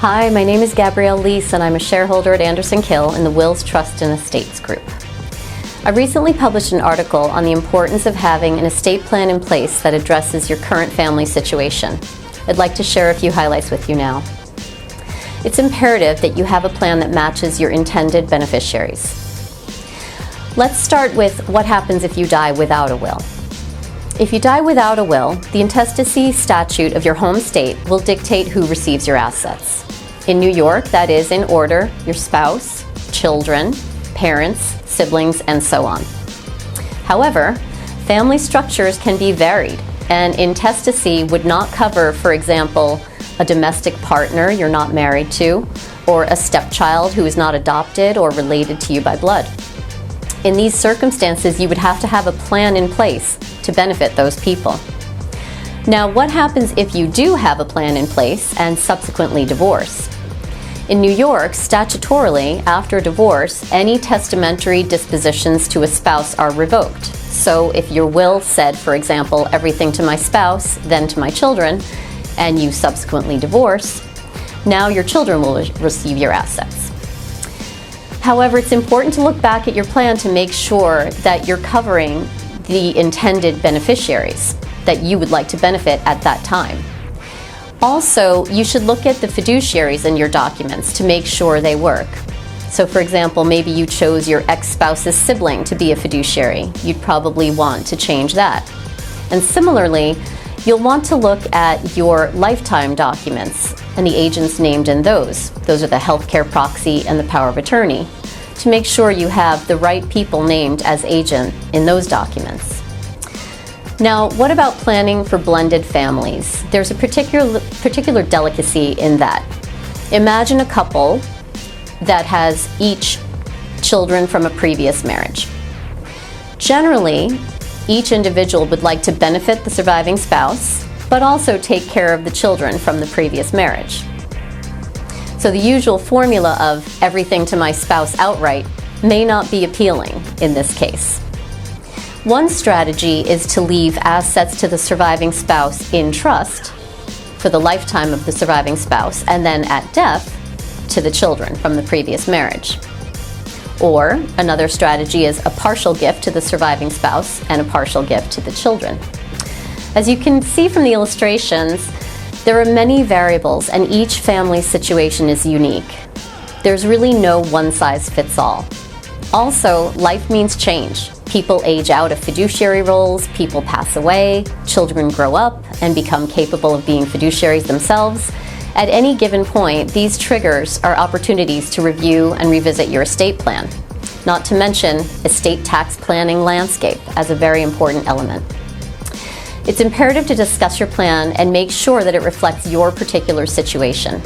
Hi, my name is Gabrielle Lese and I'm a shareholder at Anderson Kill in the Wills, Trust and Estates Group. I recently published an article on the importance of having an estate plan in place that addresses your current family situation. I'd like to share a few highlights with you now. It's imperative that you have a plan that matches your intended beneficiaries. Let's start with what happens if you die without a will. If you die without a will, the intestacy statute of your home state will dictate who receives your assets. In New York, that is, in order, your spouse, children, parents, siblings, and so on. However, family structures can be varied, and intestacy would not cover, for example, a domestic partner you're not married to, or a stepchild who is not adopted or related to you by blood. In these circumstances, you would have to have a plan in place to benefit those people. Now, what happens if you do have a plan in place and subsequently divorce? In New York, statutorily, after divorce, any testamentary dispositions to a spouse are revoked. So if your will said, for example, everything to my spouse, then to my children, and you subsequently divorce, now your children will receive your assets. However, it's important to look back at your plan to make sure that you're covering the intended beneficiaries that you would like to benefit at that time. Also, you should look at the fiduciaries in your documents to make sure they work. So for example, maybe you chose your ex-spouse's sibling to be a fiduciary. You'd probably want to change that. And similarly, you'll want to look at your lifetime documents and the agents named in those. Those are the healthcare proxy and the power of attorney, to make sure you have the right people named as agent in those documents. Now, what about planning for blended families? There's a particular delicacy in that. Imagine a couple that has each children from a previous marriage. Generally, each individual would like to benefit the surviving spouse, but also take care of the children from the previous marriage. So the usual formula of everything to my spouse outright may not be appealing in this case. One strategy is to leave assets to the surviving spouse in trust for the lifetime of the surviving spouse, and then at death to the children from the previous marriage. Or another strategy is a partial gift to the surviving spouse and a partial gift to the children. As you can see from the illustrations, there are many variables and each family's situation is unique. There's really no one-size-fits-all. Also, life means change. People age out of fiduciary roles, people pass away, children grow up and become capable of being fiduciaries themselves. At any given point, these triggers are opportunities to review and revisit your estate plan, not to mention estate tax planning landscape as a very important element. It's imperative to discuss your plan and make sure that it reflects your particular situation.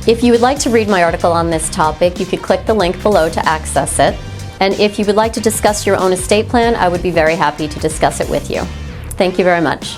If you would like to read my article on this topic, you could click the link below to access it. And if you would like to discuss your own estate plan, I would be very happy to discuss it with you. Thank you very much.